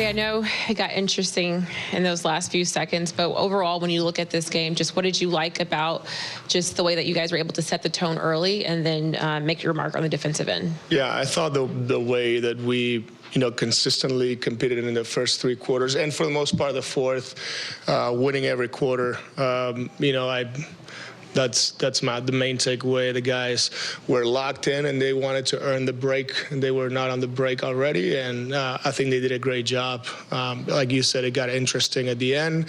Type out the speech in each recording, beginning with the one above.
Jordi, I know it got interesting in those last few seconds, but overall, when you look at this game, just what did you like about just the way that you guys were able to set the tone early and then make your mark on the defensive end? Yeah, I thought the way that we consistently competed in the first three quarters, and for the most part, the fourth, winning every quarter. That's the main takeaway. The guys were locked in, and they wanted to earn the break, and they were not on the break already, and I think they did a great job. Like you said, it got interesting at the end,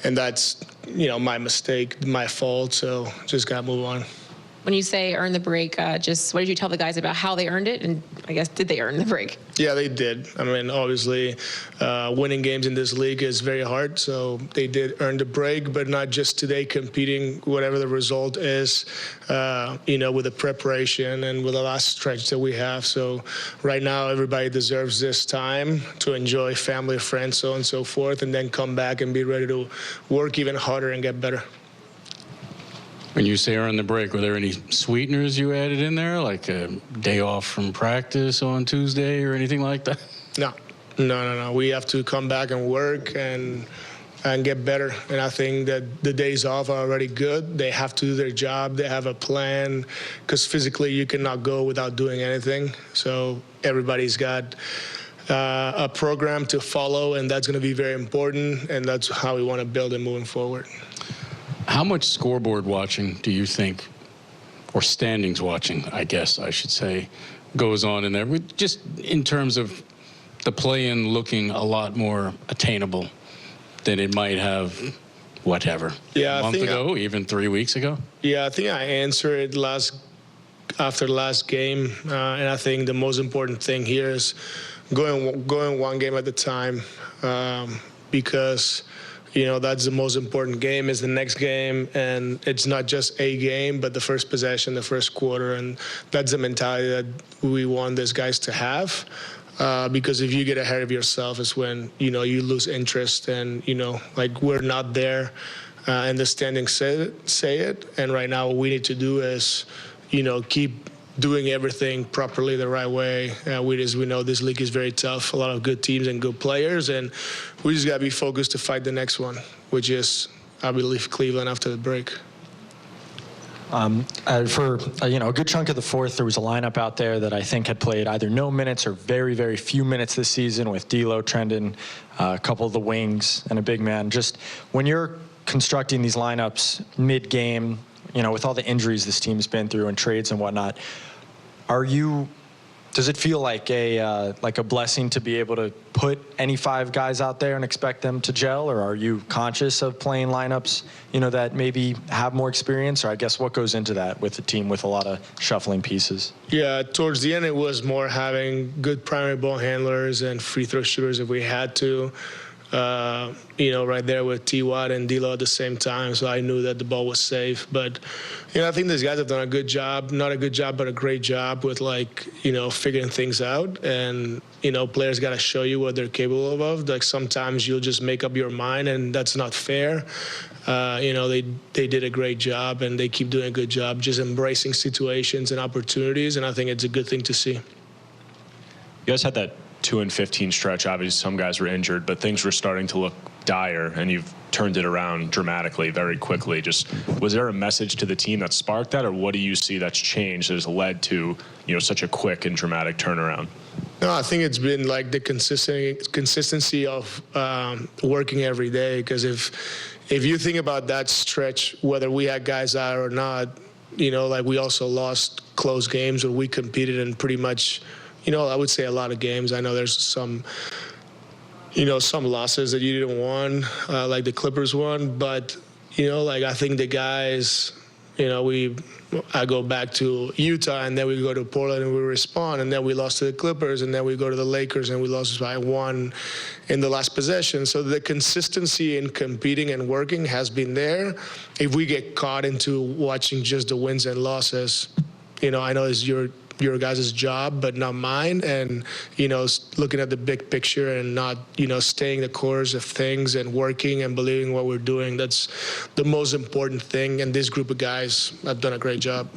and that's, my mistake, my fault, so just got to move on. When you say earn the break, just what did you tell the guys about how they earned it, and I guess did they earn the break? Yeah, they did. I mean, obviously, winning games in this league is very hard, so they did earn the break, but not just today competing, whatever the result is, with the preparation and with the last stretch that we have. So right now, everybody deserves this time to enjoy family, friends, so on and so forth, and then come back and be ready to work even harder and get better. When you say earn the break, were there any sweeteners you added in there, like a day off from practice on Tuesday or anything like that? No. We have to come back and work and get better. And I think that the days off are already good. They have to do their job. They have a plan, because physically you cannot go without doing anything. So everybody's got a program to follow, and that's going to be very important, and that's how we want to build it moving forward. How much scoreboard watching do you think, or standings watching, I guess I should say, goes on in there? Just in terms of the play-in looking a lot more attainable than it might have, whatever, a month ago, even 3 weeks ago? Yeah, I think I answered it after the last game, and I think the most important thing here is going one game at a time, because that's the most important game is the next game, and it's not just a game, but the first possession, the first quarter, and that's the mentality that we want these guys to have, because if you get ahead of yourself is when, you lose interest, and, we're not there, and the standings say it, and right now what we need to do is, keep doing everything properly the right way. We know this league is very tough, a lot of good teams and good players, and we just got to be focused to fight the next one, which is, I believe, Cleveland after the break. For a good chunk of the fourth, there was a lineup out there that I think had played either no minutes or very, very few minutes this season, with D'Lo, Trendon, a couple of the wings, and a big man. Just when you're constructing these lineups mid-game, with all the injuries this team's been through and trades and whatnot, does it feel like a blessing to be able to put any five guys out there and expect them to gel, or are you conscious of playing lineups, that maybe have more experience, or I guess what goes into that with a team with a lot of shuffling pieces? Yeah, towards the end it was more having good primary ball handlers and free throw shooters if we had to. Right there with T-Watt and D'Lo at the same time, so I knew that the ball was safe. But, I think these guys have done a good job, not a good job, but a great job with, figuring things out. And, players got to show you what they're capable of. Like, sometimes you'll just make up your mind, and that's not fair. They did a great job, and they keep doing a good job just embracing situations and opportunities, and I think it's a good thing to see. You guys had that 2-15 stretch. Obviously, some guys were injured, but things were starting to look dire, and you've turned it around dramatically, very quickly. Just, was there a message to the team that sparked that, or what do you see that's changed that has led to, such a quick and dramatic turnaround? No, I think it's been like the consistency of working every day. Because if you think about that stretch, whether we had guys out or not, we also lost close games where we competed in pretty much, I would say a lot of games. I know there's some losses that you didn't won, like the Clippers won. But, I think the guys, I go back to Utah, and then we go to Portland and we respond, and then we lost to the Clippers, and then we go to the Lakers and we lost by 1 in the last possession. So the consistency in competing and working has been there. If we get caught into watching just the wins and losses, I know it's your guys' job, but not mine. And, looking at the big picture and not, staying the course of things and working and believing what we're doing, that's the most important thing. And this group of guys have done a great job.